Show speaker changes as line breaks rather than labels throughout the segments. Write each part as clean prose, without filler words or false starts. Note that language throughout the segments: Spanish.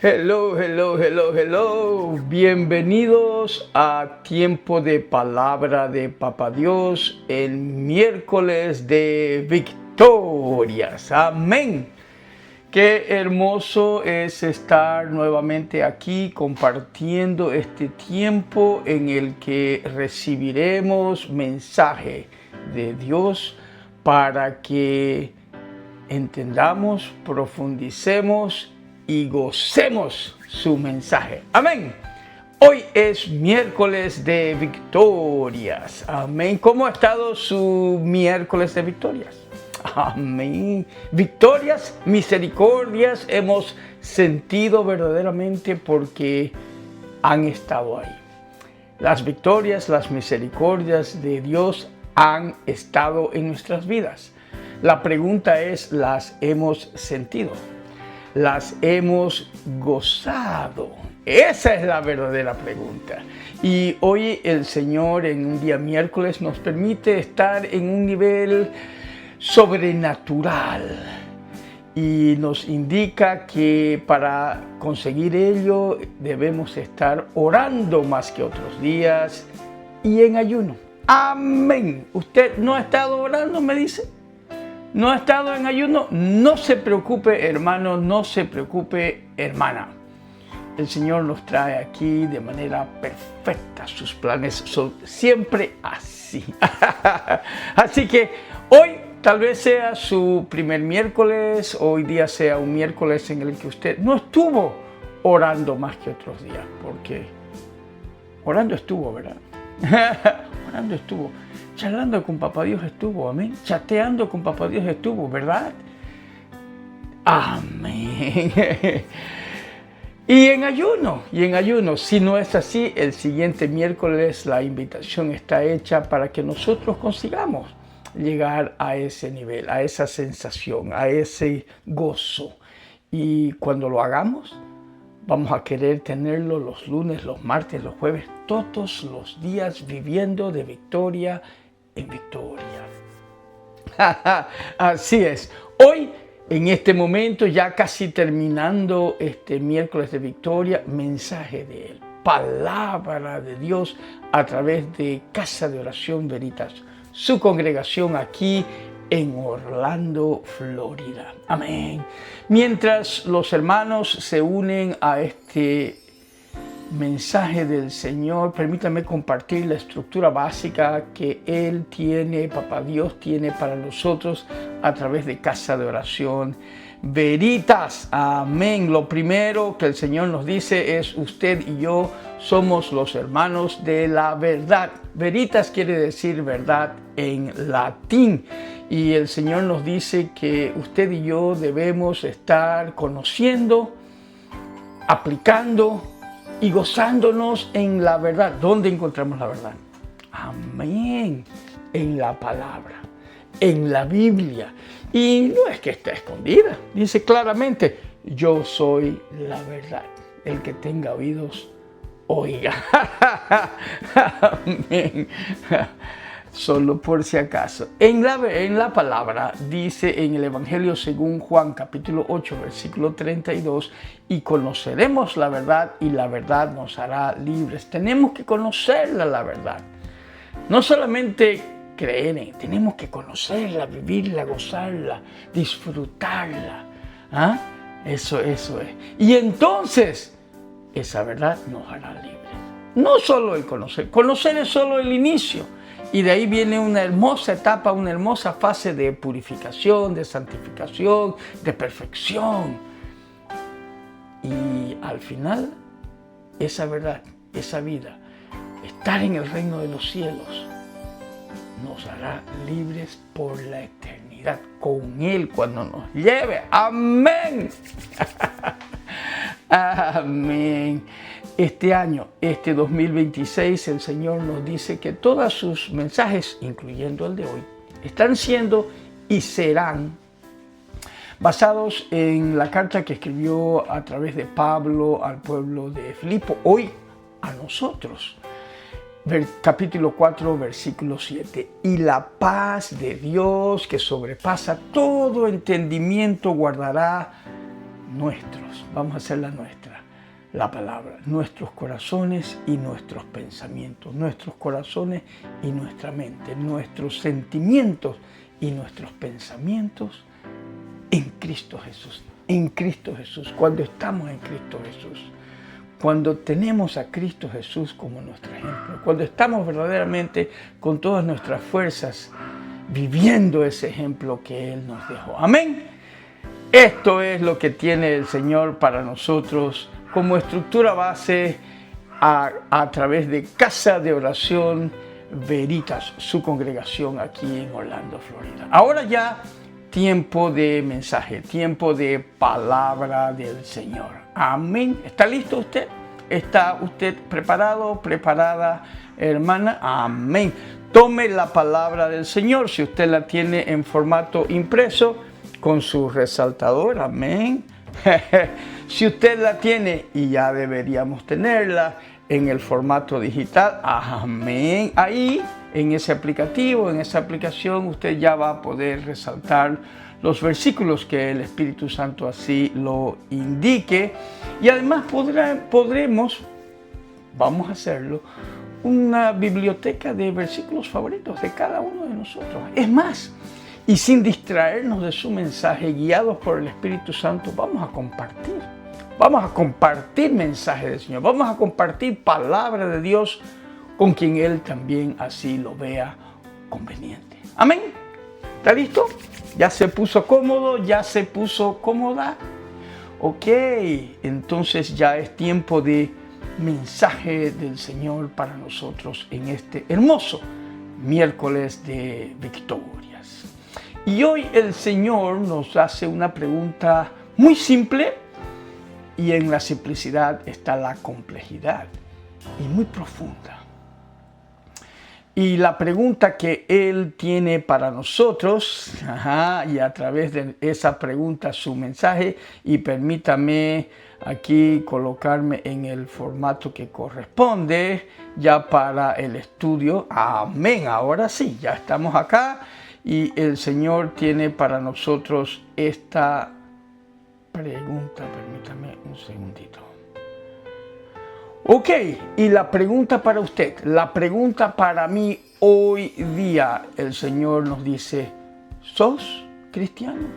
Hello, hello, hello, hello. Bienvenidos a Tiempo de Palabra de Papá Dios, el miércoles de victorias. Amén. Qué hermoso es estar nuevamente aquí compartiendo este tiempo en el que recibiremos mensaje de Dios para que entendamos, profundicemos y gocemos su mensaje. Amén. Hoy es miércoles de victorias. Amén. ¿Cómo ha estado su miércoles de victorias? Amén. Victorias, misericordias hemos sentido verdaderamente porque han estado ahí. Las victorias, las misericordias de Dios han estado en nuestras vidas. La pregunta es, ¿las hemos sentido? ¿Las hemos gozado? Esa es la verdadera pregunta. Y hoy el Señor en un día miércoles nos permite estar en un nivel sobrenatural y nos indica que para conseguir ello debemos estar orando más que otros días y en ayuno. Amén. ¿Usted no ha estado orando, me dice? ¿No ha estado en ayuno? No se preocupe, hermano, no se preocupe, hermana. El Señor nos trae aquí de manera perfecta. Sus planes son siempre así. Así que hoy tal vez sea su primer miércoles, hoy día sea un miércoles en el que usted no estuvo orando más que otros días, porque orando estuvo, ¿verdad? Orando estuvo. Charlando con Papá Dios estuvo, amén. Chateando con Papá Dios estuvo, ¿verdad? Amén. Y en ayuno. Si no es así, el siguiente miércoles la invitación está hecha para que nosotros consigamos llegar a ese nivel, a esa sensación, a ese gozo. Y cuando lo hagamos, vamos a querer tenerlo los lunes, los martes, los jueves, todos los días viviendo de victoria en victoria. Así es. Hoy, en este momento, ya casi terminando este miércoles de victoria, mensaje de Él, palabra de Dios a través de Casa de Oración Veritas, su congregación aquí en Orlando, Florida. Amén. Mientras los hermanos se unen a este mensaje del Señor, permítanme compartir la estructura básica que Él tiene, Papá Dios tiene para nosotros a través de Casa de Oración Veritas. Amén. Lo primero que el Señor nos dice es: usted y yo somos los hermanos de la verdad. Veritas quiere decir verdad en latín. Y el Señor nos dice que usted y yo debemos estar conociendo, aplicando y gozándonos en la verdad. ¿Dónde encontramos la verdad? Amén. En la palabra, en la Biblia. Y no es que esté escondida. Dice claramente: yo soy la verdad. El que tenga oídos, oiga. Amén. Solo por si acaso. En la palabra dice en el Evangelio según Juan capítulo 8 versículo 32: y conoceremos la verdad y la verdad nos hará libres. Tenemos que conocerla, la verdad. No solamente creer en, tenemos que conocerla, vivirla, gozarla, disfrutarla. ¿Ah? Eso es. Y entonces esa verdad nos hará libres. No solo el conocer es solo el inicio. Y de ahí viene una hermosa etapa, una hermosa fase de purificación, de santificación, de perfección. Y al final, esa verdad, esa vida, estar en el reino de los cielos, nos hará libres por la eternidad con Él cuando nos lleve. Amén. Amén. Este año, este 2026, el Señor nos dice que todos sus mensajes, incluyendo el de hoy, están siendo y serán basados en la carta que escribió a través de Pablo al pueblo de Filipo, hoy a nosotros. Capítulo 4, versículo 7. Y la paz de Dios, que sobrepasa todo entendimiento, guardará vamos a hacer la nuestra, la palabra, nuestros corazones y nuestros pensamientos, nuestros corazones y nuestra mente, nuestros sentimientos y nuestros pensamientos en Cristo Jesús. En Cristo Jesús, cuando estamos en Cristo Jesús, cuando tenemos a Cristo Jesús como nuestro ejemplo, cuando estamos verdaderamente con todas nuestras fuerzas viviendo ese ejemplo que Él nos dejó. Amén. Esto es lo que tiene el Señor para nosotros como estructura base a través de Casa de Oración Veritas, su congregación aquí en Orlando, Florida. Ahora ya tiempo de mensaje, tiempo de palabra del Señor. Amén. ¿Está listo usted? ¿Está usted preparado, preparada, hermana? Amén. Tome la palabra del Señor, si usted la tiene en formato impreso, con su resaltador. Amén. Si usted la tiene, y ya deberíamos tenerla, en el formato digital, amén. Ahí, en ese aplicativo, en esa aplicación, usted ya va a poder resaltar los versículos que el Espíritu Santo así lo indique. Y además vamos a hacerlo, una biblioteca de versículos favoritos de cada uno de nosotros. Es más, y sin distraernos de su mensaje, guiados por el Espíritu Santo, vamos a compartir. Vamos a compartir mensaje del Señor. Vamos a compartir palabra de Dios con quien Él también así lo vea conveniente. Amén. ¿Está listo? ¿Ya se puso cómodo? ¿Ya se puso cómoda? Ok, entonces ya es tiempo de mensaje del Señor para nosotros en este hermoso miércoles de victorias. Y hoy el Señor nos hace una pregunta muy simple, y en la simplicidad está la complejidad, y muy profunda. Y la pregunta que Él tiene para nosotros, y a través de esa pregunta su mensaje, y permítame aquí colocarme en el formato que corresponde ya para el estudio. Amén, ahora sí, ya estamos acá y el Señor tiene para nosotros esta pregunta. Permítame un segundito. Ok, y la pregunta para usted, la pregunta para mí hoy día, el Señor nos dice, ¿sos cristiano?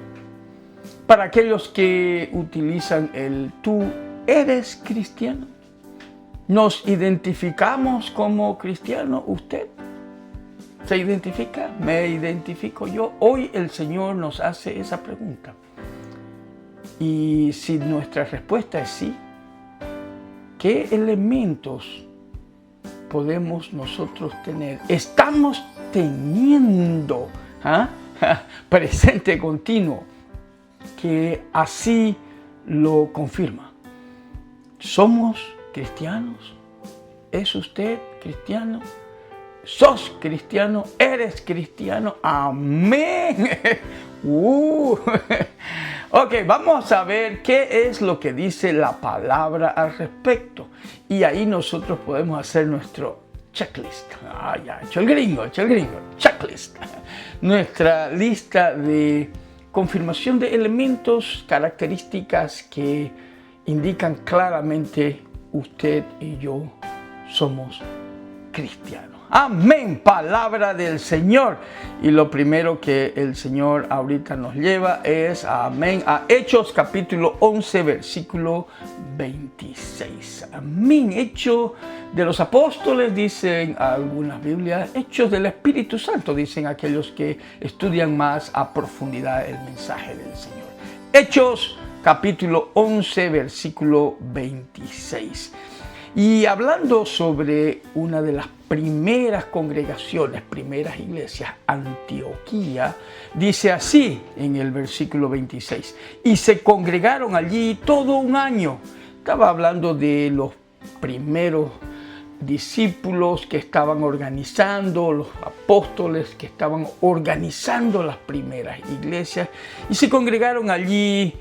Para aquellos que utilizan el tú, ¿eres cristiano? ¿Nos identificamos como cristianos? ¿Usted se identifica? ¿Me identifico yo? Hoy el Señor nos hace esa pregunta. Y si nuestra respuesta es sí, ¿qué elementos podemos nosotros tener? Estamos teniendo presente continuo que así lo confirma. ¿Somos cristianos? ¿Es usted cristiano? ¿Sos cristiano? ¿Eres cristiano? Amén. Ok, vamos a ver qué es lo que dice la palabra al respecto. Y ahí nosotros podemos hacer nuestro checklist. Ya, hecho el gringo, checklist. Nuestra lista de confirmación de elementos, características que indican claramente usted y yo somos cristianos. Amén, palabra del Señor. Y lo primero que el Señor ahorita nos lleva es, amén, a Hechos capítulo 11, versículo 26. Amén, Hechos de los Apóstoles, dicen algunas Biblias, Hechos del Espíritu Santo, dicen aquellos que estudian más a profundidad el mensaje del Señor. Hechos capítulo 11, versículo 26. Y hablando sobre una de las primeras congregaciones, primeras iglesias, Antioquía, dice así en el versículo 26, y se congregaron allí todo un año. Estaba hablando de los primeros discípulos que estaban organizando, los apóstoles que estaban organizando las primeras iglesias, y se congregaron allí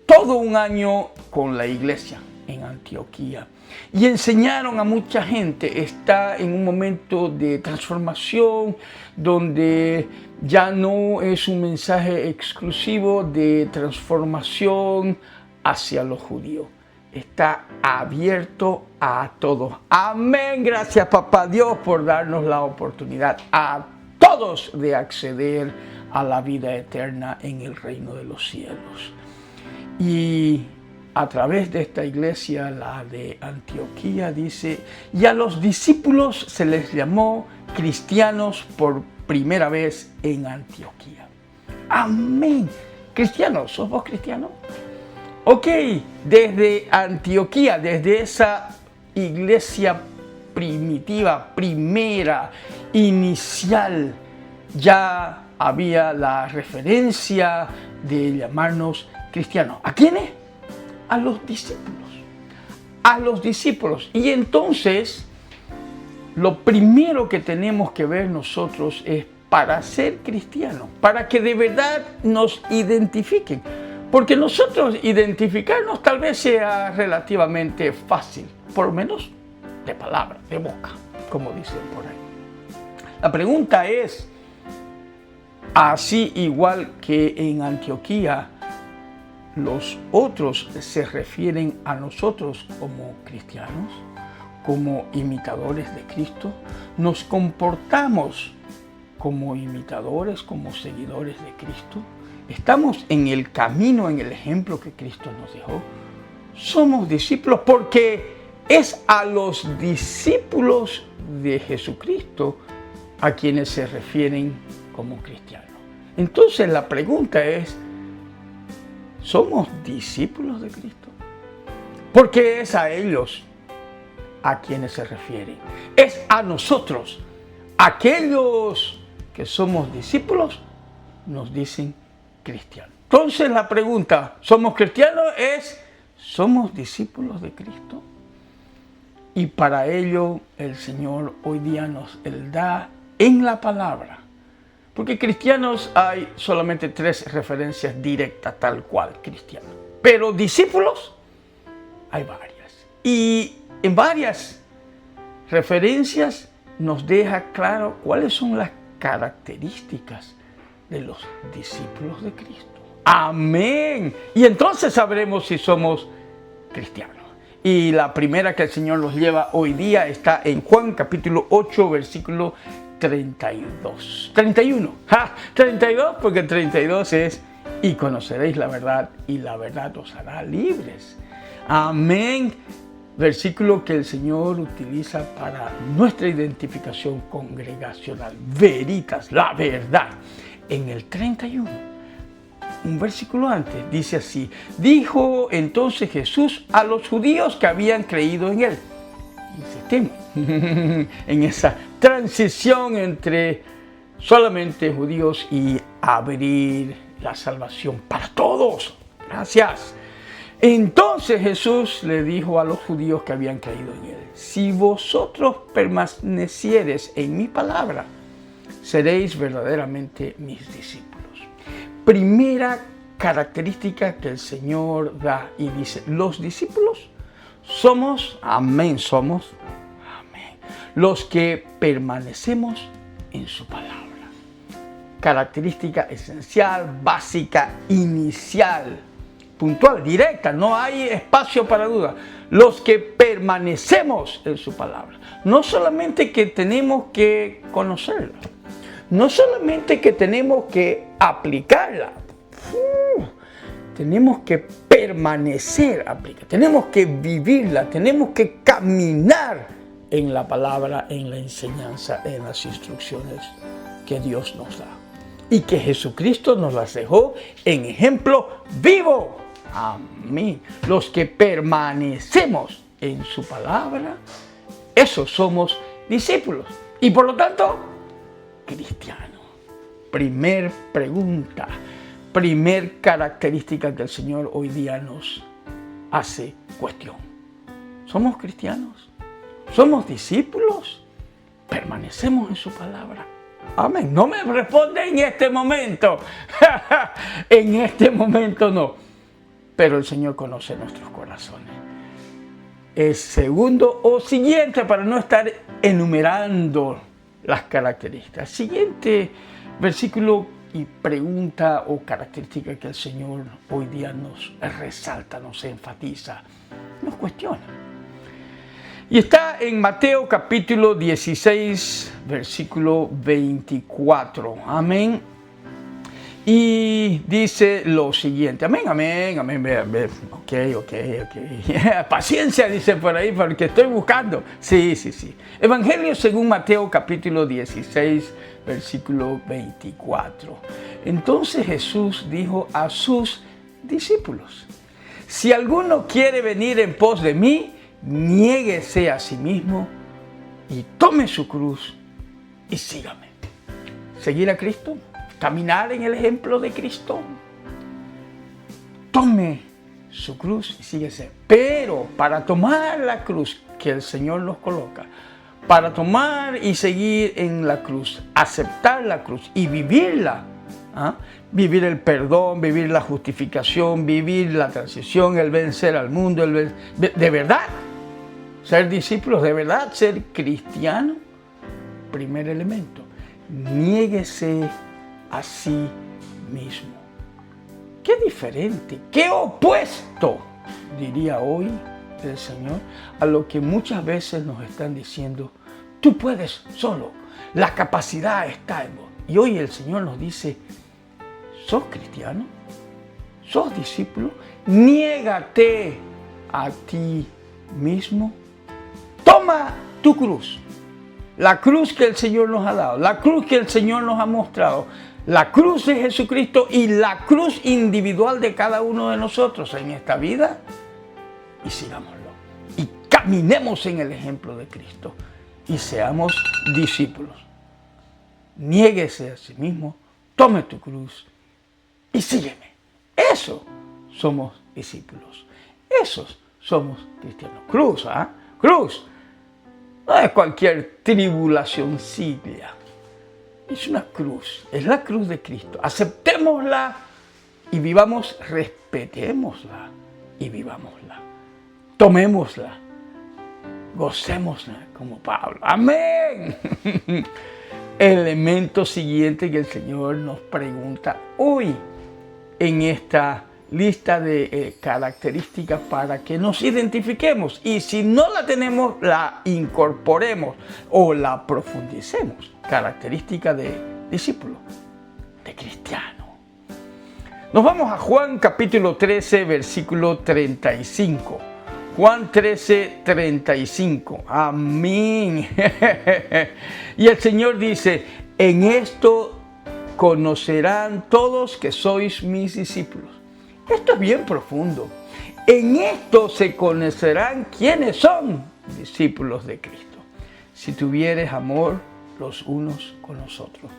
todo un año con la iglesia en Antioquía. Y enseñaron a mucha gente. Está en un momento de transformación donde ya no es un mensaje exclusivo de transformación hacia los judíos. Está abierto a todos. Amén. Gracias, Papá Dios, por darnos la oportunidad a todos de acceder a la vida eterna en el reino de los cielos. Y a través de esta iglesia, la de Antioquía, dice, y a los discípulos se les llamó cristianos por primera vez en Antioquía. Amén. Cristianos, ¿sos vos cristiano? Ok, desde Antioquía, desde esa iglesia primitiva, primera, inicial, ya había la referencia de llamarnos cristianos. ¿A quiénes? A los discípulos. A los discípulos. Y entonces, lo primero que tenemos que ver nosotros es para ser cristianos, para que de verdad nos identifiquen. Porque nosotros identificarnos tal vez sea relativamente fácil, por lo menos de palabra, de boca, como dicen por ahí. La pregunta es, así igual que en Antioquía, los otros se refieren a nosotros como cristianos, como imitadores de Cristo, nos comportamos como imitadores, como seguidores de Cristo. Estamos en el camino, en el ejemplo que Cristo nos dejó. Somos discípulos porque es a los discípulos de Jesucristo a quienes se refieren como cristianos. Entonces la pregunta es, ¿somos discípulos de Cristo? Porque es a ellos a quienes se refieren. Es a nosotros. Aquellos que somos discípulos nos dicen cristianos. Entonces la pregunta, ¿somos cristianos? ¿Somos discípulos de Cristo? Y para ello el Señor hoy día nos da en la palabra. Porque cristianos hay solamente 3 referencias directas tal cual cristianos. Pero discípulos hay varias. Y en varias referencias nos deja claro cuáles son las características de los discípulos de Cristo. Amén. Y entonces sabremos si somos cristianos. Y la primera que el Señor nos lleva hoy día está en Juan capítulo 8, versículo 32. 31. 32 porque 32 es, y conoceréis la verdad, y la verdad os hará libres. Amén. Versículo que el Señor utiliza para nuestra identificación congregacional. Veritas, la verdad. En el 31, un versículo antes, dice así: dijo entonces Jesús a los judíos que habían creído en él. Insistimos en esa transición entre solamente judíos y abrir la salvación para todos. Gracias. Entonces Jesús le dijo a los judíos que habían creído en él: si vosotros permaneciereis en mi palabra, seréis verdaderamente mis discípulos. Primera característica que el Señor da y dice: los discípulos somos, amén, somos, amén, los que permanecemos en su palabra. Característica esencial, básica, inicial, puntual, directa, no hay espacio para duda. Los que permanecemos en su palabra. No solamente que tenemos que conocerla, no solamente que tenemos que aplicarla, tenemos que permanecer aplicada, tenemos que vivirla, tenemos que caminar en la palabra, en la enseñanza, en las instrucciones que Dios nos da. Y que Jesucristo nos las dejó en ejemplo vivo. Amén. Los que permanecemos en su palabra, esos somos discípulos. Y por lo tanto, cristianos. Primer pregunta, primer característica que el Señor hoy día nos hace cuestión. ¿Somos cristianos? ¿Somos discípulos? ¿Permanecemos en su palabra? Amén. No me responde en este momento. En este momento no. Pero el Señor conoce nuestros corazones. Es segundo o siguiente, para no estar enumerando las características. Siguiente versículo y pregunta o característica que el Señor hoy día nos resalta, nos enfatiza, nos cuestiona. Y está en Mateo capítulo 16, versículo 24. Amén. Y dice lo siguiente. Amén, amén, amén. Ok. Paciencia, dice por ahí, porque estoy buscando. Sí. Evangelio según Mateo capítulo 16, versículo 24. Entonces Jesús dijo a sus discípulos: si alguno quiere venir en pos de mí, niéguese a sí mismo y tome su cruz y sígame. Seguir a Cristo, caminar en el ejemplo de Cristo. Tome su cruz y síguese. Pero para tomar la cruz que el Señor nos coloca, para tomar y seguir en la cruz, aceptar la cruz y vivirla, vivir el perdón, vivir la justificación, vivir la transición, el vencer al mundo, de verdad, ser discípulos, de verdad, ser cristiano. Primer elemento, niéguese a sí mismo. Qué diferente, qué opuesto, diría hoy el Señor, a lo que muchas veces nos están diciendo: tú puedes solo, la capacidad está en vos. Y hoy el Señor nos dice: ¿sos cristiano? ¿Sos discípulo? Niégate a ti mismo. Toma tu cruz. La cruz que el Señor nos ha dado, la cruz que el Señor nos ha mostrado, la cruz de Jesucristo y la cruz individual de cada uno de nosotros en esta vida, y sigámoslo. Y caminemos en el ejemplo de Cristo y seamos discípulos. Niéguese a sí mismo, tome tu cruz y sígueme. Eso somos discípulos. Esos somos cristianos. Cruz, cruz. No es cualquier tribulacioncilla. Es una cruz. Es la cruz de Cristo. Aceptémosla y vivamos, respetémosla y vivámosla. Tomémosla. Gocémosla como Pablo. Amén. Elemento siguiente que el Señor nos pregunta hoy en esta lista de características para que nos identifiquemos, y si no la tenemos, la incorporemos o la profundicemos. Característica de discípulo, de cristiano. Nos vamos a Juan capítulo 13, versículo 35. Juan 13, 35. Amén. Y el Señor dice: en esto conocerán todos que sois mis discípulos. Esto es bien profundo. En esto se conocerán quiénes son discípulos de Cristo: si tuvieres amor los unos con los otros.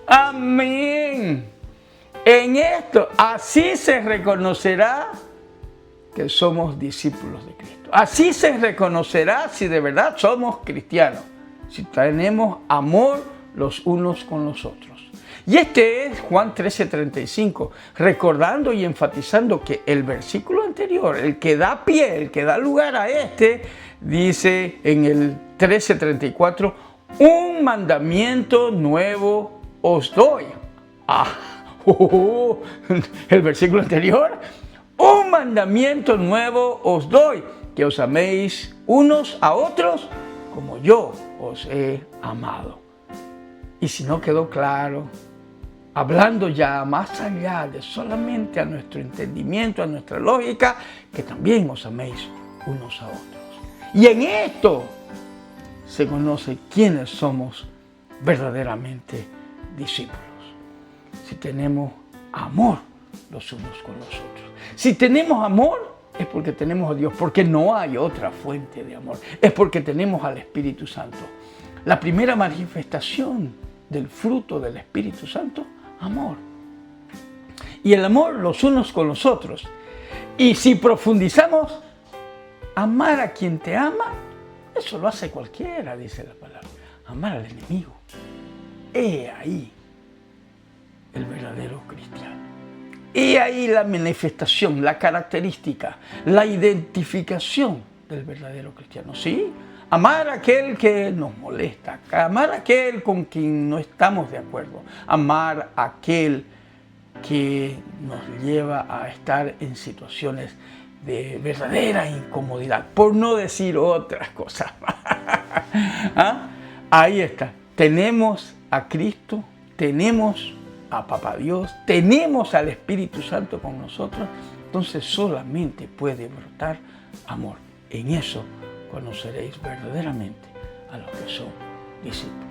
Amén. En esto, así se reconocerá que somos discípulos de Cristo. Así se reconocerá si de verdad somos cristianos, si tenemos amor los unos con los otros. Y este es Juan 13:35, recordando y enfatizando que el versículo anterior, el que da pie, el que da lugar a este, dice en el 13:34, un mandamiento nuevo os doy. El versículo anterior, un mandamiento nuevo os doy, que os améis unos a otros como yo os he amado. Y si no quedó claro, hablando ya más allá de solamente a nuestro entendimiento, a nuestra lógica, que también os améis unos a otros. Y en esto se conoce quiénes somos verdaderamente discípulos. Si tenemos amor los unos con los otros. Si tenemos amor, es porque tenemos a Dios, porque no hay otra fuente de amor. Es porque tenemos al Espíritu Santo. La primera manifestación del fruto del Espíritu Santo, amor. Y el amor los unos con los otros. Y si profundizamos, amar a quien te ama, eso lo hace cualquiera, dice la palabra. Amar al enemigo. He ahí el verdadero cristiano. He ahí la manifestación, la característica, la identificación del verdadero cristiano. Sí, Amar a aquel que nos molesta, amar a aquel con quien no estamos de acuerdo, amar a aquel que nos lleva a estar en situaciones de verdadera incomodidad, por no decir otras cosas. ¿Ah? Ahí está, tenemos a Cristo, tenemos a Papá Dios, tenemos al Espíritu Santo con nosotros, entonces solamente puede brotar amor. En eso conoceréis verdaderamente a los que son discípulos.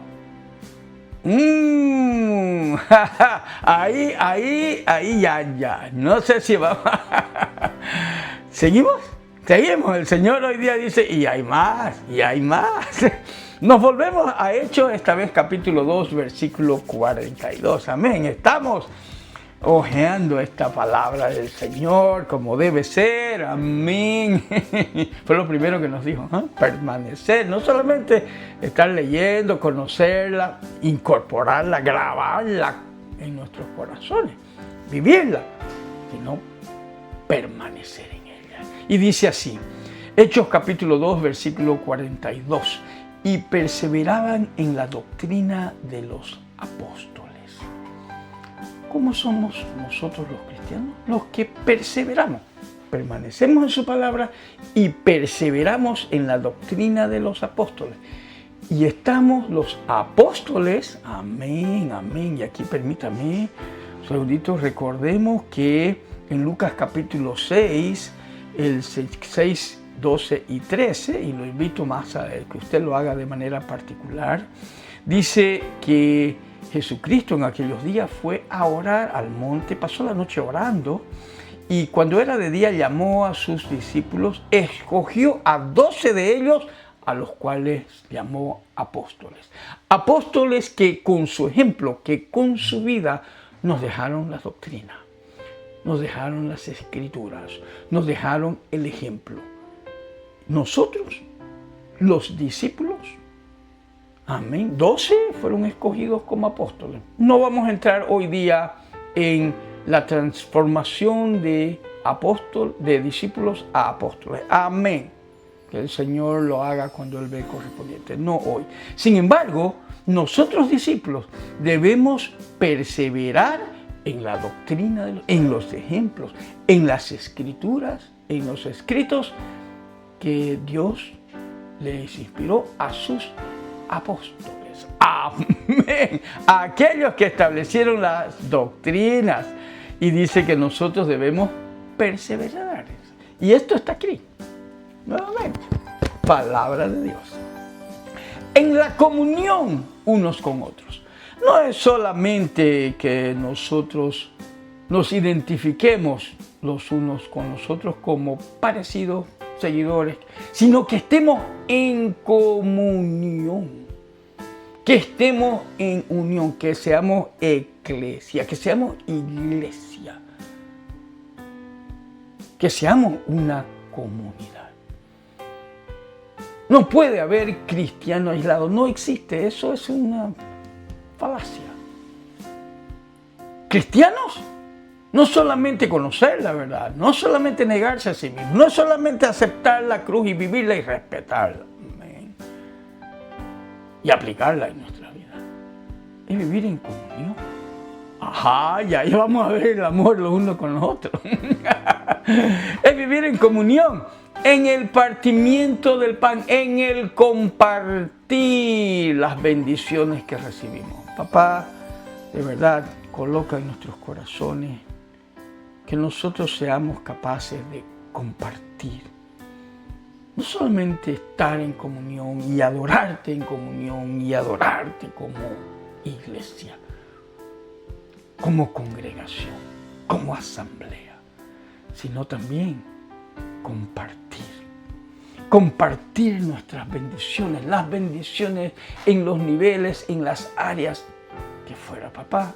Ahí ya. No sé si vamos. ¿Seguimos? Seguimos. El Señor hoy día dice, y hay más. Nos volvemos a Hechos, esta vez capítulo 2, versículo 42. Amén. Estamos hojeando esta palabra del Señor como debe ser. Amén. Fue lo primero que nos dijo, ¿eh? Permanecer, no solamente estar leyendo, conocerla, incorporarla, grabarla en nuestros corazones, vivirla, sino permanecer en ella. Y dice así, Hechos capítulo 2, versículo 42, y perseveraban en la doctrina de los apóstoles. ¿Cómo somos nosotros los cristianos? Los que perseveramos, permanecemos en su palabra y perseveramos en la doctrina de los apóstoles. Y estamos los apóstoles, amén. Y aquí permítame un segundito, recordemos que en Lucas capítulo 6, el 6, 12 y 13, y lo invito más a que usted lo haga de manera particular, dice que Jesucristo en aquellos días fue a orar al monte, pasó la noche orando, y cuando era de día llamó a sus discípulos, escogió a 12 de ellos, a los cuales llamó apóstoles. Apóstoles que con su ejemplo, que con su vida nos dejaron la doctrina, nos dejaron las escrituras, nos dejaron el ejemplo. Nosotros, los discípulos, amén, 12 fueron escogidos como apóstoles. No vamos a entrar hoy día en la transformación de discípulos a apóstoles. Amén. Que el Señor lo haga cuando Él ve correspondiente, no hoy. Sin embargo, nosotros discípulos debemos perseverar en la doctrina, en los ejemplos, en las escrituras, en los escritos que Dios les inspiró a sus apóstoles. Amén. A aquellos que establecieron las doctrinas. Y dice que nosotros debemos perseverar. Y esto está aquí. Nuevamente, palabra de Dios. En la comunión unos con otros. No es solamente que nosotros nos identifiquemos los unos con los otros como parecidos seguidores, sino que estemos en comunión. Que estemos en unión, que seamos eclesia, que seamos iglesia. Que seamos una comunidad. No puede haber cristiano aislado, no existe, eso es una falacia. Cristianos, no solamente conocer la verdad, no solamente negarse a sí mismo, no solamente aceptar la cruz y vivirla y respetarla, amén, y aplicarla en nuestra vida, es vivir en comunión. Ajá, ya vamos a ver el amor los unos con los otros. Es vivir en comunión, en el partimiento del pan, en el compartir las bendiciones que recibimos. Papá, de verdad, coloca en nuestros corazones que nosotros seamos capaces de compartir. No solamente estar en comunión y adorarte en comunión y adorarte como iglesia, como congregación, como asamblea, sino también compartir nuestras bendiciones, las bendiciones en los niveles, en las áreas que fuera. Papá,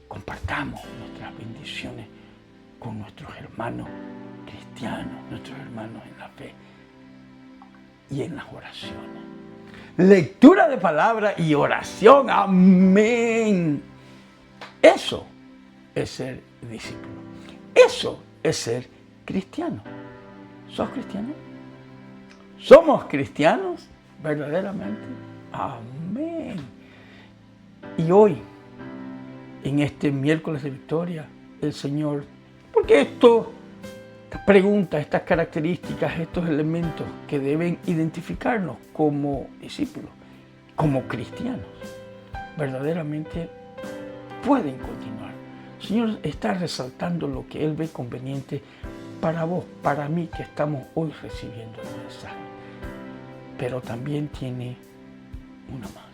compartamos nuestras bendiciones con nuestros hermanos cristianos, nuestros hermanos en la fe y en las oraciones. Lectura de palabra y oración, amén. Eso es ser discípulo. Eso es ser cristiano. ¿Sos cristiano? ¿Somos cristianos verdaderamente? Amén. Y hoy, en este miércoles de victoria, el Señor, porque estas preguntas, estas características, estos elementos que deben identificarnos como discípulos, como cristianos, verdaderamente pueden continuar. El Señor está resaltando lo que Él ve conveniente para vos, para mí, que estamos hoy recibiendo el mensaje. Pero también tiene una más,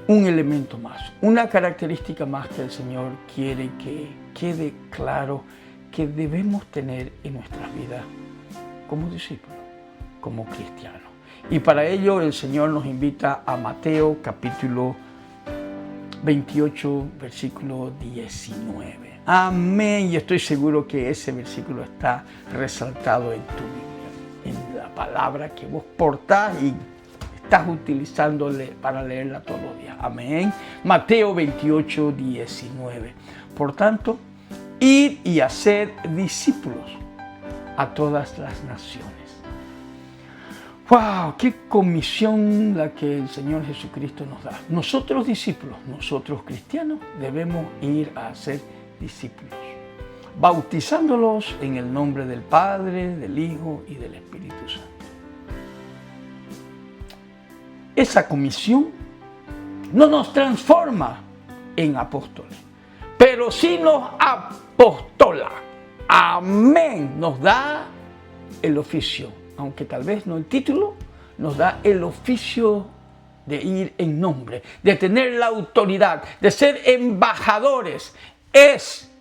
un elemento más, una característica más que el Señor quiere que quede claro que debemos tener en nuestras vidas como discípulos, como cristianos. Y para ello el Señor nos invita a Mateo capítulo 28, versículo 19. Amén. Y estoy seguro que ese versículo está resaltado en tu Biblia, en la palabra que vos portás y estás utilizándole para leerla todos los días. Amén. Mateo 28, 19. Por tanto, id y haced discípulos a todas las naciones. ¡Wow! ¡Qué comisión la que el Señor Jesucristo nos da! Nosotros discípulos, nosotros cristianos, debemos ir a ser discípulos, bautizándolos en el nombre del Padre, del Hijo y del Espíritu Santo. Esa comisión no nos transforma en apóstoles, pero sí nos apostola. Amén. Nos da el oficio, aunque tal vez no el título, nos da el oficio de ir en nombre, de tener la autoridad, de ser embajadores. Es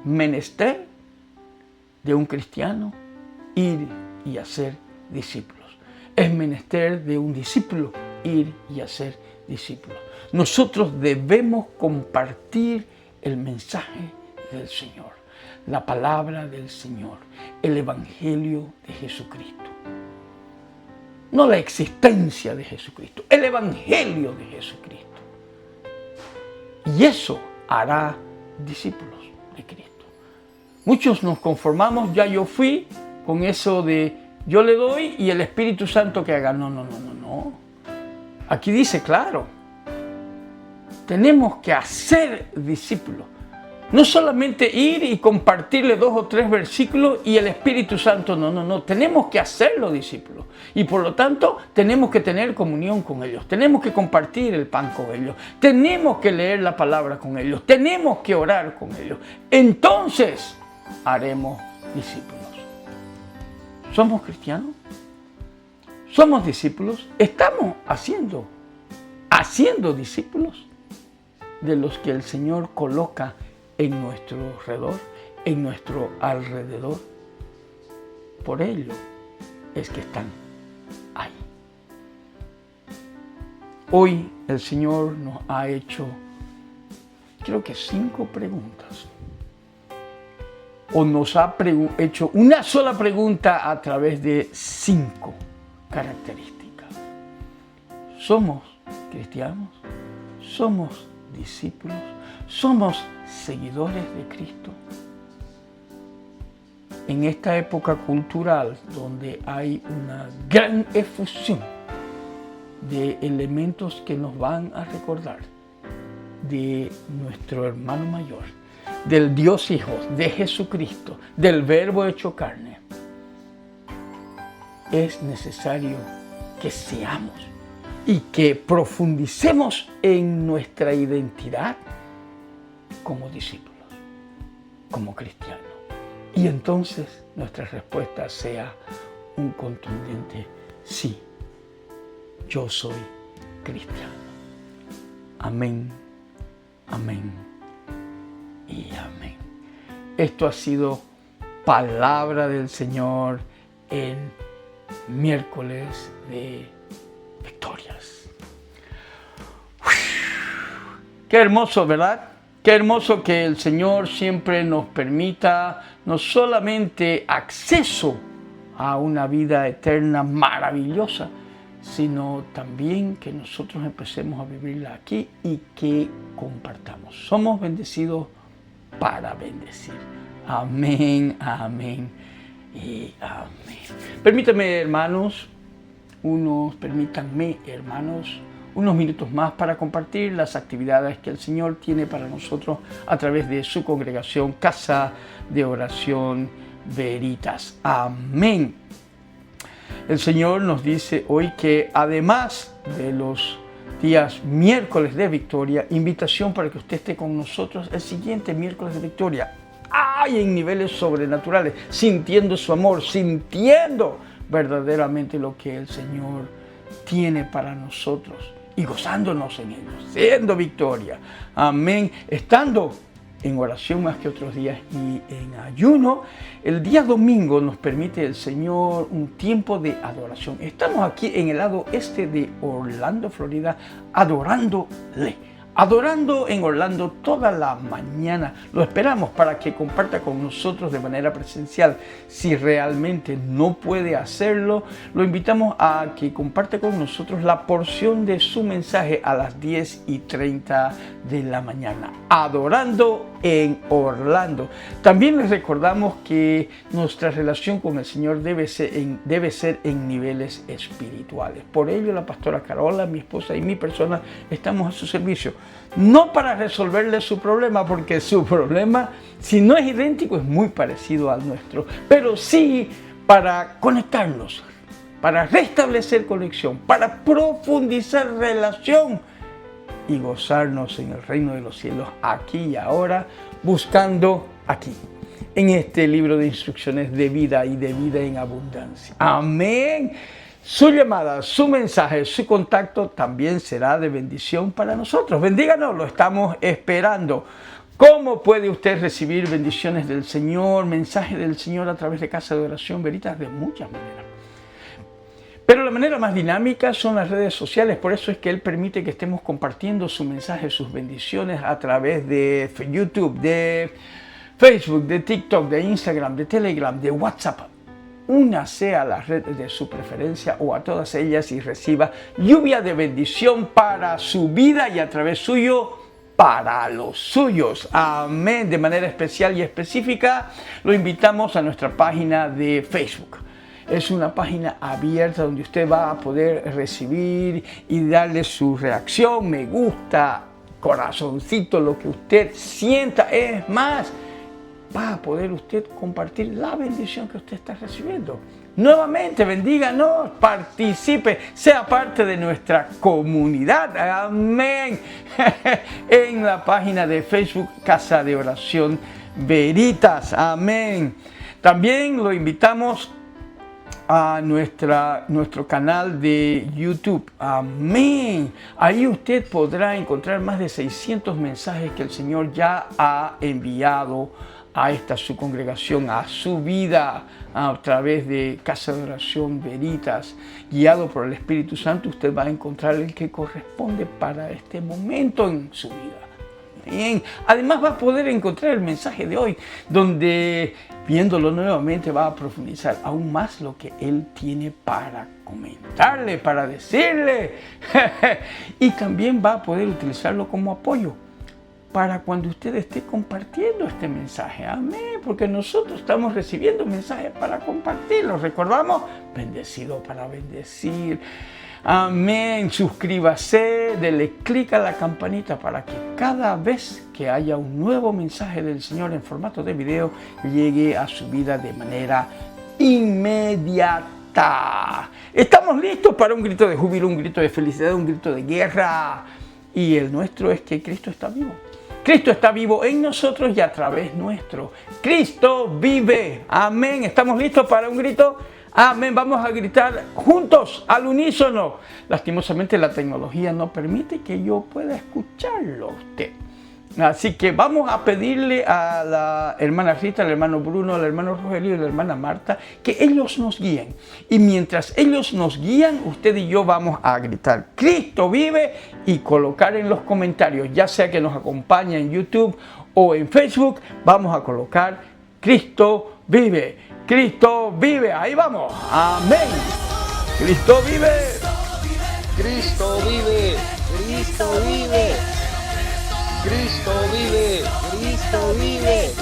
menester de un cristiano ir y hacer discípulos. Es menester de un discípulo ir y hacer discípulos. Nosotros debemos compartir el mensaje del Señor, la palabra del Señor, el Evangelio de Jesucristo. No la existencia de Jesucristo, el Evangelio de Jesucristo. Y eso hará discípulos de Cristo. Muchos nos conformamos, ya yo fui, con eso de yo le doy y el Espíritu Santo que haga. No. Aquí dice claro, tenemos que hacer discípulos. No solamente ir y compartirle 2 o 3 versículos y el Espíritu Santo, no. Tenemos que hacerlo discípulos. Y por lo tanto, tenemos que tener comunión con ellos. Tenemos que compartir el pan con ellos. Tenemos que leer la palabra con ellos. Tenemos que orar con ellos. Entonces, haremos discípulos. ¿Somos cristianos? ¿Somos discípulos? ¿Estamos haciendo discípulos de los que el Señor coloca en nuestro alrededor? Por ello es que están ahí. Hoy el Señor nos ha hecho, creo que 5 preguntas. O nos ha hecho una sola pregunta a través de 5 características. ¿Somos cristianos? ¿Somos discípulos? ¿Somos seguidores de Cristo? En esta época cultural donde hay una gran efusión de elementos que nos van a recordar de nuestro hermano mayor, del Dios Hijo, de Jesucristo, del Verbo hecho carne, es necesario que seamos y que profundicemos en nuestra identidad como discípulos, como cristianos. Y entonces nuestra respuesta sea un contundente sí, yo soy cristiano. Amén, amén y amén. Esto ha sido palabra del Señor en miércoles de victorias. Qué hermoso, ¿verdad? Qué hermoso que el Señor siempre nos permita no solamente acceso a una vida eterna maravillosa, sino también que nosotros empecemos a vivirla aquí y que compartamos. Somos bendecidos para bendecir. Amén, amén y amén. Permítanme, hermanos, permítanme, hermanos, unos minutos más para compartir las actividades que el Señor tiene para nosotros a través de su congregación Casa de Oración Veritas. Amén. El Señor nos dice hoy que además de los días miércoles de victoria, invitación para que usted esté con nosotros el siguiente miércoles de victoria. ¡Ay! En niveles sobrenaturales, sintiendo su amor, sintiendo verdaderamente lo que el Señor tiene para nosotros y gozándonos en ello, siendo victoria. Amén. Estando en oración más que otros días y en ayuno, el día domingo nos permite el Señor un tiempo de adoración. Estamos aquí en el lado este de Orlando, Florida, adorando en Orlando toda la mañana. Lo esperamos para que comparta con nosotros de manera presencial. Si realmente no puede hacerlo, lo invitamos a que comparta con nosotros la porción de su mensaje a las 10:30 de la mañana. Adorando en Orlando. También les recordamos que nuestra relación con el Señor debe ser en niveles espirituales. Por ello, la pastora Carola, mi esposa y mi persona estamos a su servicio. No para resolverle su problema, porque su problema, si no es idéntico, es muy parecido al nuestro, pero sí para conectarnos, para restablecer conexión, para profundizar relación y gozarnos en el reino de los cielos aquí y ahora, buscando aquí, en este libro de instrucciones de vida y de vida en abundancia. Amén. Su llamada, su mensaje, su contacto también será de bendición para nosotros. Bendíganos, lo estamos esperando. ¿Cómo puede usted recibir bendiciones del Señor, mensaje del Señor a través de Casa de Oración Veritas? De muchas maneras. Pero la manera más dinámica son las redes sociales. Por eso es que Él permite que estemos compartiendo su mensaje, sus bendiciones a través de YouTube, de Facebook, de TikTok, de Instagram, de Telegram, de WhatsApp. Únase a la red de su preferencia o a todas ellas y reciba lluvia de bendición para su vida y a través suyo para los suyos. Amén. De manera especial y específica, lo invitamos a nuestra página de Facebook. Es una página abierta donde usted va a poder recibir y darle su reacción, me gusta, corazoncito, lo que usted sienta. Es más, va a poder usted compartir la bendición que usted está recibiendo. Nuevamente, bendíganos, participe, sea parte de nuestra comunidad. Amén. En la página de Facebook Casa de Oración Veritas. Amén. También lo invitamos a nuestro canal de YouTube. Amén. Ahí usted podrá encontrar más de 600 mensajes que el Señor ya ha enviado a su congregación, a su vida, a través de Casa de Oración Veritas. Guiado por el Espíritu Santo, usted va a encontrar el que corresponde para este momento en su vida. Bien. Además va a poder encontrar el mensaje de hoy, donde viéndolo nuevamente va a profundizar aún más lo que Él tiene para comentarle, para decirle. Y también va a poder utilizarlo como apoyo para cuando usted esté compartiendo este mensaje. Amén, porque nosotros estamos recibiendo mensajes para compartirlos. Recordamos, bendecido para bendecir. Amén. Suscríbase, dele clic a la campanita para que cada vez que haya un nuevo mensaje del Señor en formato de video llegue a su vida de manera inmediata. Estamos listos para un grito de júbilo, un grito de felicidad, un grito de guerra. Y el nuestro es que Cristo está vivo. Cristo está vivo en nosotros y a través nuestro. Cristo vive. Amén. ¿Estamos listos para un grito? Amén. Vamos a gritar juntos, al unísono. Lastimosamente la tecnología no permite que yo pueda escucharlo a usted. Así que vamos a pedirle a la hermana Rita, al hermano Bruno, al hermano Rogelio y a la hermana Marta que ellos nos guíen. Y mientras ellos nos guían, usted y yo vamos a gritar Cristo vive y colocar en los comentarios, ya sea que nos acompañe en YouTube o en Facebook, vamos a colocar Cristo vive. Cristo vive. Ahí vamos. Amén. Cristo vive.
Cristo vive. Cristo vive. Cristo vive, Cristo vive,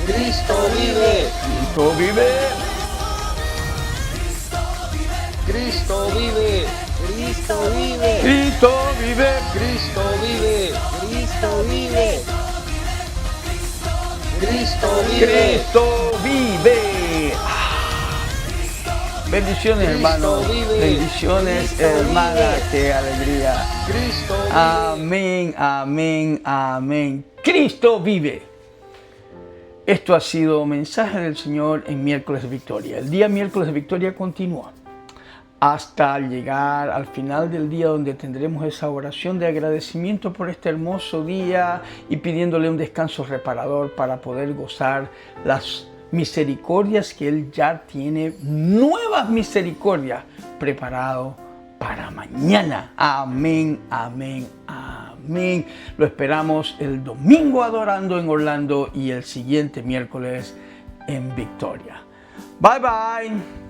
Cristo vive,
Cristo vive.
Cristo vive. Cristo vive.
Cristo vive.
Cristo vive. Cristo vive. Cristo vive.
Cristo vive. Bendiciones, hermanos. Bendiciones, hermanas. Qué alegría.
Cristo vive.
Amén, amén, amén. Cristo vive. Esto ha sido Mensaje del Señor en Miércoles de Victoria. El día Miércoles de Victoria continúa hasta llegar al final del día, donde tendremos esa oración de agradecimiento por este hermoso día y pidiéndole un descanso reparador para poder gozar las misericordias que Él ya tiene, nuevas misericordias preparado para mañana. Amén, amén, amén. Lo esperamos el domingo adorando en Orlando y el siguiente miércoles en Victoria. Bye, bye.